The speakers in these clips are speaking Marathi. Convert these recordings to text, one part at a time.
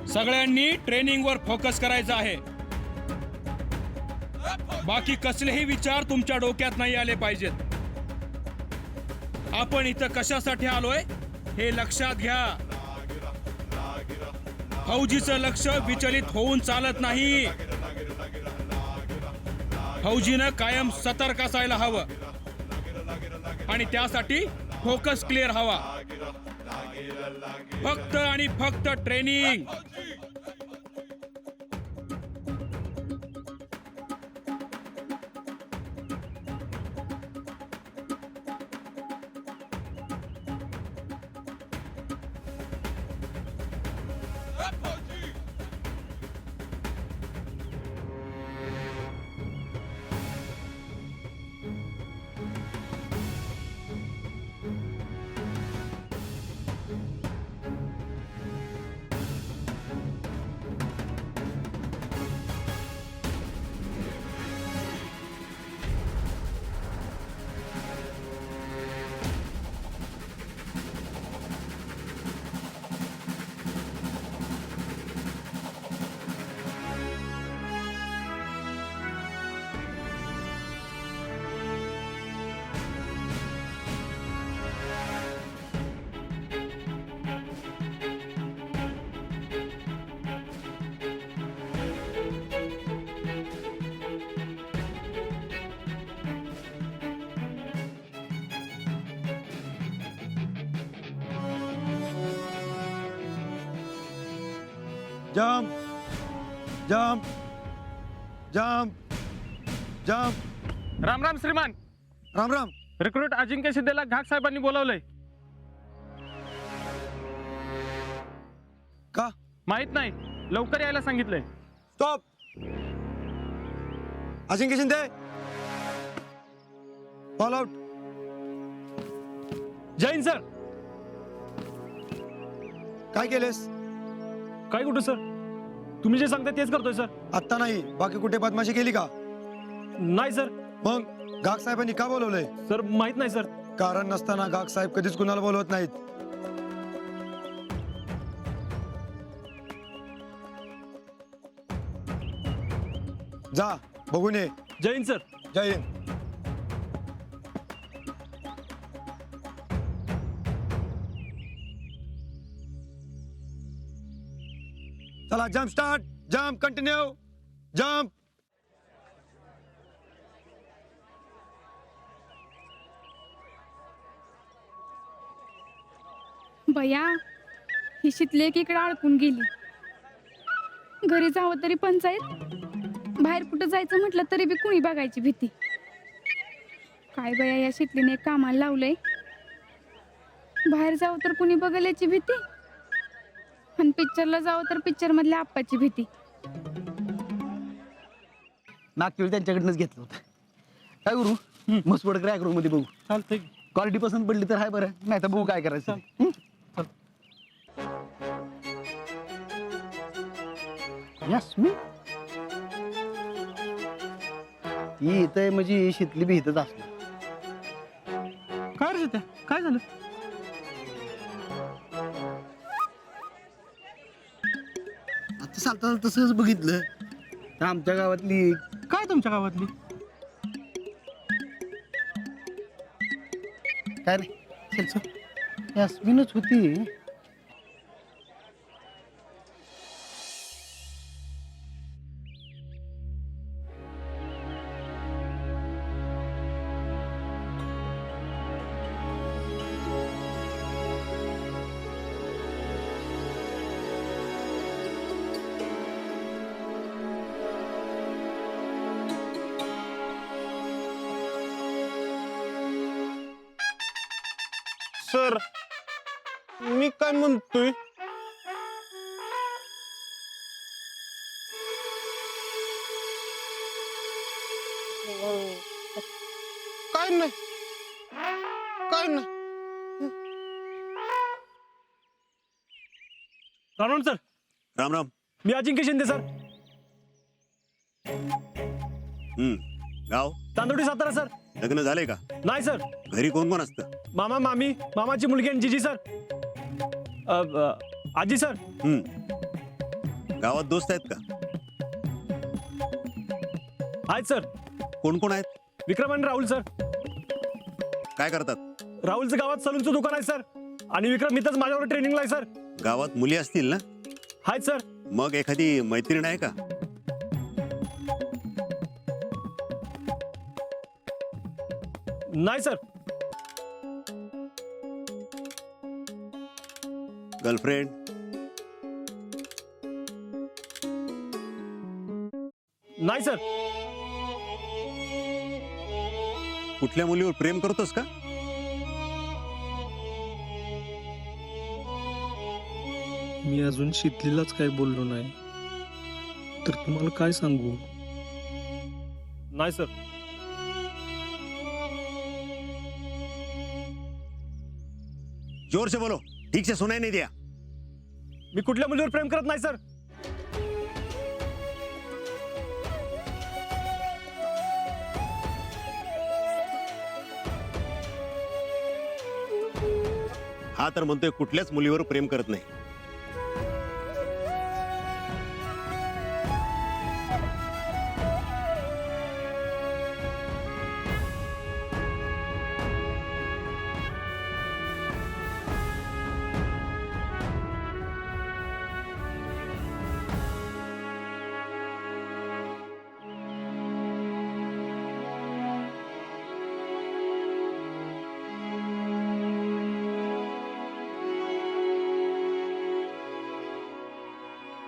सगळ्यांनी ट्रेनिंगवर फोकस करायचा आहे. बाकी कसलेही विचार तुमच्या डोक्यात नाही आले पाहिजेत. आपण इथं कशासाठी आलोय हे लक्षात घ्या. फौजीचं लक्ष विचलित होऊन चालत नाही. फौजीनं कायम सतर्क असायला हवं आणि त्यासाठी फोकस क्लिअर हवा. फक्त आणि फक्त training. Jump jump jump jump. Ram Ram श्रीमान. राम राम. रिक्रूट अजिंक्य शिंदेला घाट साहेबांनी बोलावलंय. का? माहित नाही, लवकर यायला सांगितलंय. Stop. Ajinkya Shinde fall out. Jain sir. काय केलेस? काय कुठं सर, तुम्ही जे सांगता तेच करतोय सर. आत्ता नाही, बाकी कुठे बदमाशी केली का? नाही सर. मग गाग साहेबांनी का बोलवलंय? सर माहित नाही सर. कारण नसताना गाग साहेब कधीच कुणाला बोलवत नाहीत. जा बघून ये. जैन सर. जय हिंद. चला jump start. Jump continue. Jump. बया, ही शितली एकीकडे अडकून गेली. घरी जावं तरी पंचायत, बाहेर कुठं जायचं म्हटलं तरी बी कुणी बघायची भीती. काय बया, या शितलीने एक कामाला लावलंय. बाहेर जावं तर कुणी बघेल याची भीती, आणि पिक्चरला जावं तर पिक्चर मधल्या आप्पाची भीती. मागच्या वेळी त्यांच्याकडनंच घेतलं होतं. काय करू? मस्त पड क्रॅक रूम मध्ये बघू. चालतंय. क्वालिटी पसंत पडली तर हाय बरं, नाही तर बघू काय करायचं. यस्मी ही इथं म्हणजे शितली बी इथंच असणार. काय रे त्या, काय झालं? आता चालता तसंच बघितलं तर आमच्या गावातली. काय तुमच्या गावातली? काय रे चल चल, यास्मीनच होती. सर मी काय म्हणतोय, काय नाही काय नाही. राम सर. राम राम. मी अजिंक्य शिंदे सर. गाव तांदोडी सातारा सर. लग्न झालंय का? नाही सर. घरी कोण कोण असतं? मामा मामी, मामाची मुलगी आणि जीजी सर. आजी सर. गावात दोस्त आहेत का? आहेत सर. कोण कोण आहेत? विक्रम आणि राहुल सर. काय करतात? राहुलचं गावात सलूनचं दुकान आहे सर. आणि विक्रम इथंच माझ्यावर ट्रेनिंगला आहे सर. गावात मुली असतील ना? आहेत सर. मग एखादी मैत्रीण आहे का? नाही सर. गर्लफ्रेंड? नाही सर. कुठल्या मुलीवर प्रेम करतोस का? मी अजून शीतलीलाच काय बोललो नाही तर तुम्हाला काय सांगू. नाही सर. जोर से बोलो, ठीक से सुनाई नहीं दिया. मी कुठल्या मुलीवर प्रेम करत नाही सर. हा तर म्हणतोय कुठल्याच मुलीवर प्रेम करत नाही.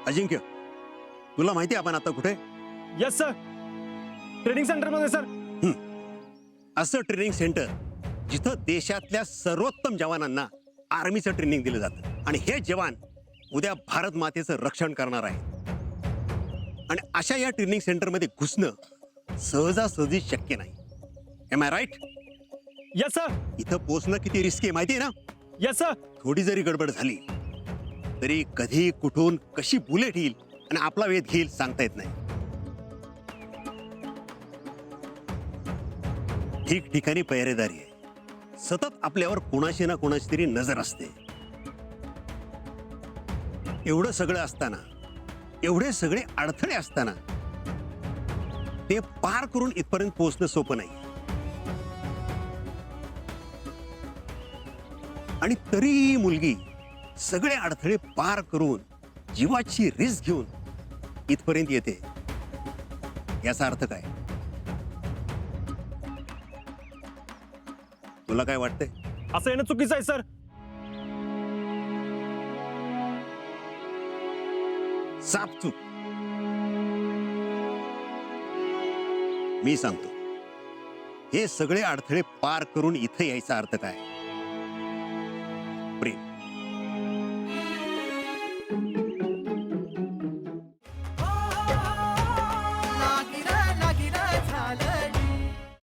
अजिंक्य, तुला माहिती आहे आपण आता कुठे? Yes sir. ट्रेनिंग सेंटर मध्ये सर. असं ट्रेनिंग सेंटर जिथं देशातल्या सर्वोत्तम जवानांना आर्मीचं ट्रेनिंग दिलं जातं आणि हे जवान उद्या भारत मातेचं रक्षण करणार आहे. आणि अशा या ट्रेनिंग सेंटरमध्ये घुसणं सहजासहजी शक्य नाही. Am I right? Yes sir. इथं पोहोचणं किती रिस्की आहे माहिती आहे ना? Yes sir. थोडी जरी गडबड झाली तरी कधी कुठून कशी बुलेट येईल आणि आपला वेध घेईल सांगता येत नाही. ठिकठिकाणी पहिरेदारी आहे. सतत आपल्यावर कोणाशी ना कोणाची तरी नजर असते. एवढं सगळं असताना, एवढे सगळे अडथळे असताना ते पार करून इथपर्यंत पोहोचणं सोपं नाही. आणि तरीही ही मुलगी सगळे अडथळे पार करून जीवाची रिस्क घेऊन इथपर्यंत येते. याचा अर्थ काय? तुला काय वाटतंय? असं येणं चुकीचं आहे सर. सापचूक. मी सांगतो, हे सगळे अडथळे पार करून इथे यायचा अर्थ काय?